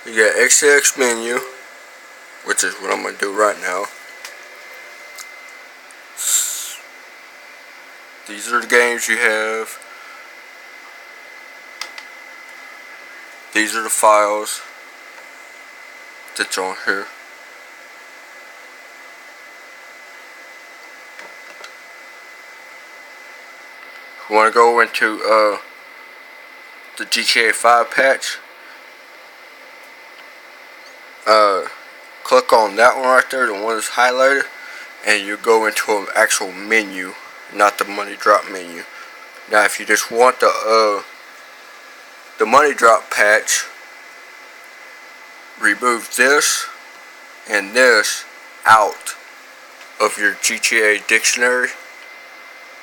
You got xxHASTERxx menu, which is what I'm going to do right now. These are the games you have. These are the files that's on here. If you want to go into the GTA 5 patch, click on that one right there, the one that's highlighted, and you go into an actual menu, not the money drop menu. Now if you just want the money drop patch, remove this and this out of your GTA dictionary,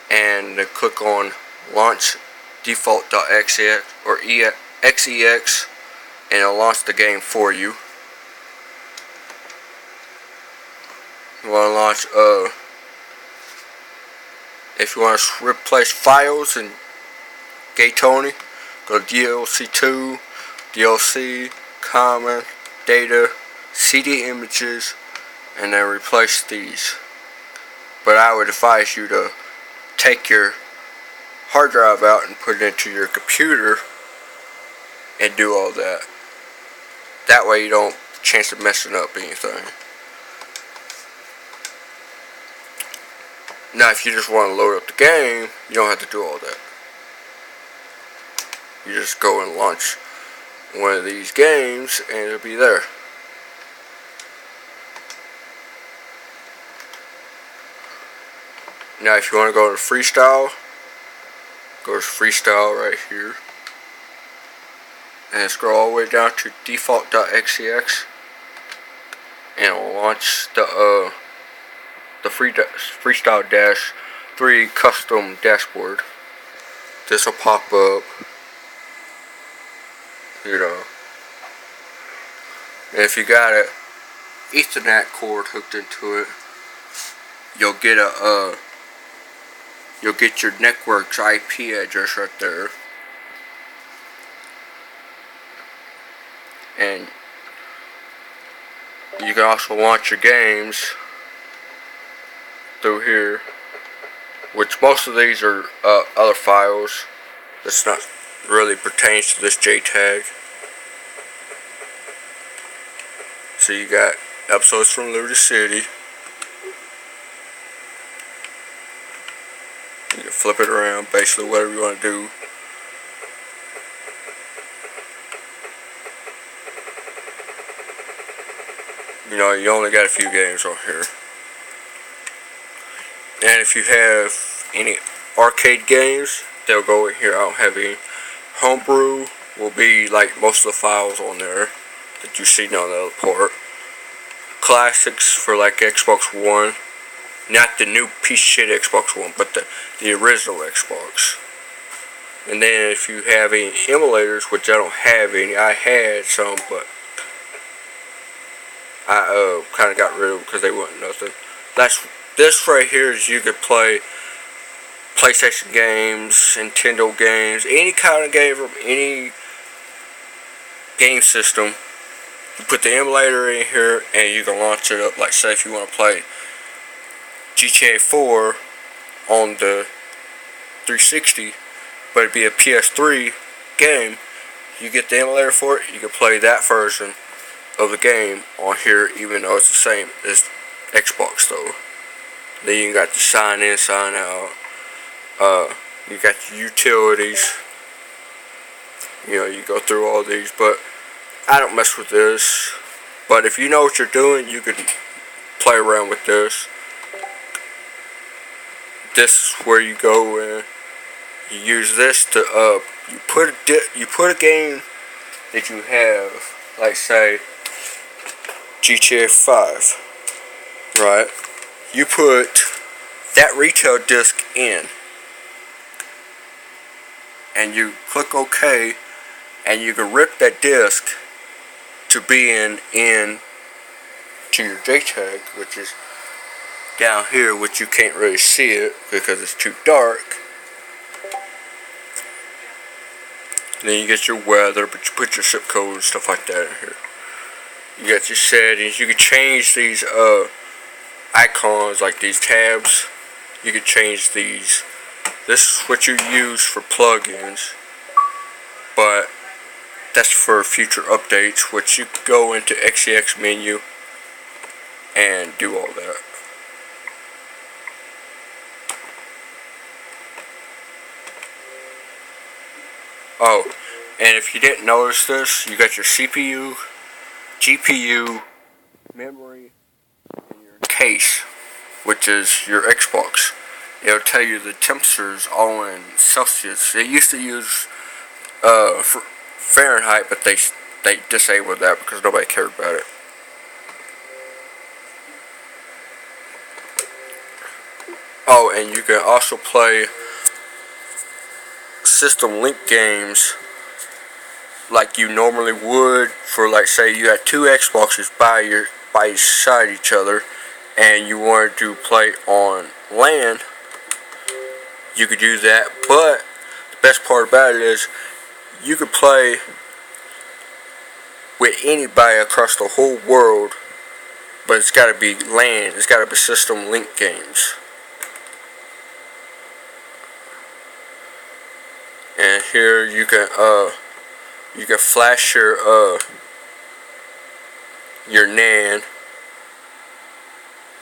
and then click on launch default.xex or xex, and it'll launch the game for you. You want to launch if you want to replace files in Gay Tony, go to DLC 2, DLC, common, data, CD images, and then replace these. But I would advise you to take your hard drive out and put it into your computer and do all that. That way you don't chance of messing up anything. Now if you just want to load up the game, you don't have to do all that. You just go and launch one of these games and it'll be there. Now if you want to go to freestyle, go to freestyle right here and scroll all the way down to default.xex, and it'll launch the freestyle dash 3 custom dashboard. This will pop up, you know. And if you got an Ethernet cord hooked into it, you'll get your network's IP address right there. And you can also launch your games through here, which most of these are other files that's not really pertains to this jtag. So you got episodes from Liberty City. You can flip it around, basically whatever you want to do. You know, you only got a few games on here. And if you have any arcade games, they'll go in here. I don't have any. Homebrew will be like most of the files on there that you see on the other part. Classics for like Xbox One. Not the new piece of shit Xbox One, but the original Xbox. And then if you have any emulators, which I don't have any, I had some, but I kind of got rid of them because they weren't nothing. This right here is you could play PlayStation games, Nintendo games, any kind of game from any game system. You put the emulator in here and you can launch it up. Like say if you want to play GTA 4 on the 360, but it'd be a PS3 game, you get the emulator for it, you can play that version of the game on here, even though it's the same as Xbox though. Then you got the sign in, sign out. You got the utilities. You know, you go through all these, but I don't mess with this. But if you know what you're doing, you can play around with this. This is where you go and you use this to you put a game that you have, like say GTA 5, right? You put that retail disc in, and you click OK, and you can rip that disc to be in to your JTAG, which is down here, which you can't really see it because it's too dark. Then you get your weather, but you put your zip code and stuff like that in here. You got your settings. You can change these icons, like these tabs. You can change these. This is what you use for plugins, but that's for future updates, which you go into xxHASTERxx menu and do all that. Oh, and if you didn't notice this, you got your CPU, GPU, memory, and your case, which is your Xbox. It'll tell you the temperatures all in Celsius. They used to use Fahrenheit, but they disabled that because nobody cared about it. Oh, and you can also play system link games like you normally would for, like, say you had two Xboxes by side each other and you wanted to play on LAN. You could do that, but the best part about it is you could play with anybody across the whole world, but it's got to be LAN. It's got to be system link games. And here you can flash your NAN,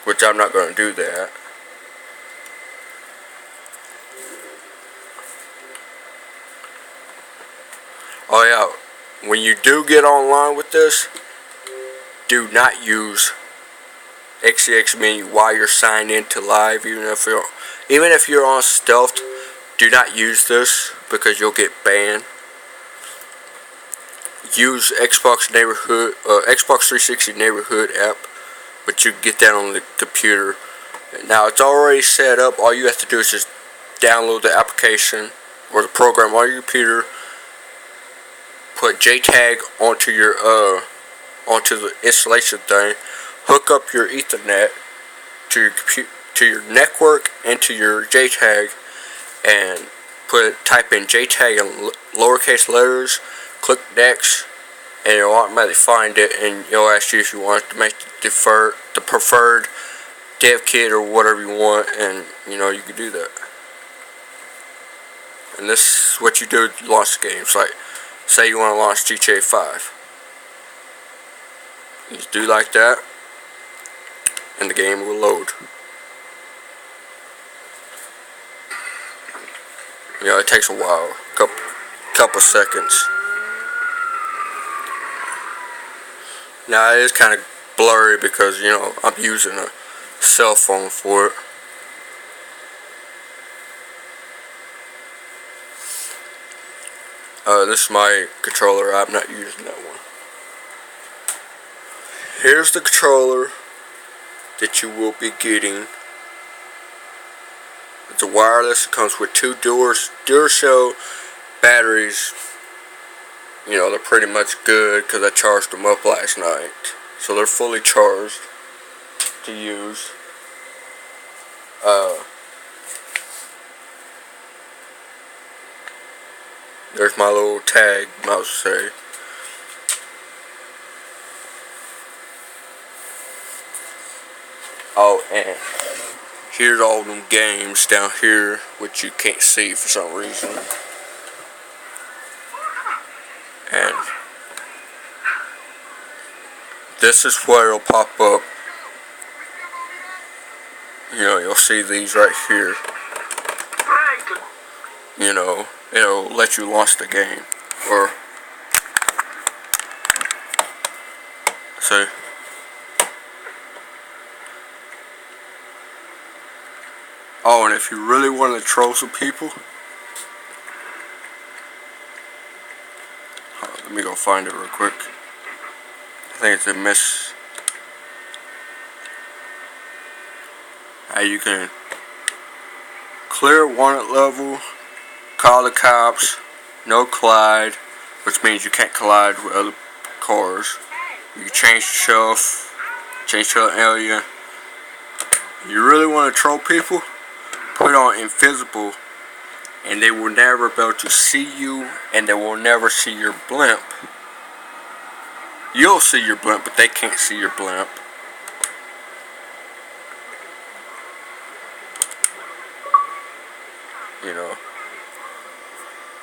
which I'm not going to do that. Oh yeah, when you do get online with this, do not use xxHASTERxx menu while you're signed into live. Even if you're on stealth, do not use this because you'll get banned. Use Xbox 360 Neighborhood app, but you can get that on the computer. Now it's already set up. All you have to do is just download the application or the program on your computer. Put jtag onto the installation thing. Hook up your Ethernet to your network and to your jtag, and type in jtag in lowercase letters. Click next, and it'll automatically find it, and it'll ask you if you want to make the preferred dev kit or whatever you want, and you can do that. And this is what you do to launch games. Like, say you want to launch GTA 5. You just do like that, and the game will load. It takes a while, couple seconds. Now it is kind of blurry because I'm using a cell phone for it. This is my controller. I'm not using that one. Here's the controller that you will be getting. It's a wireless. It comes with two Duracell batteries. They're pretty much good because I charged them up last night. So they're fully charged to use. There's my little tag, mouse say. Oh, and here's all them games down here, which you can't see for some reason. And this is where it'll pop up. You'll see these right here. It'll let you launch the game. Or see. Oh, and if you really want to troll some people, let me go find it real quick. I think it's a miss. How you can clear wanted level, call the cops, no collide, which means you can't collide with other cars. You can change the shelf, change the area. You really want to troll people? Put on invisible, and they will never be able to see you, and they will never see your blimp. You'll see your blimp, but they can't see your blimp. You know.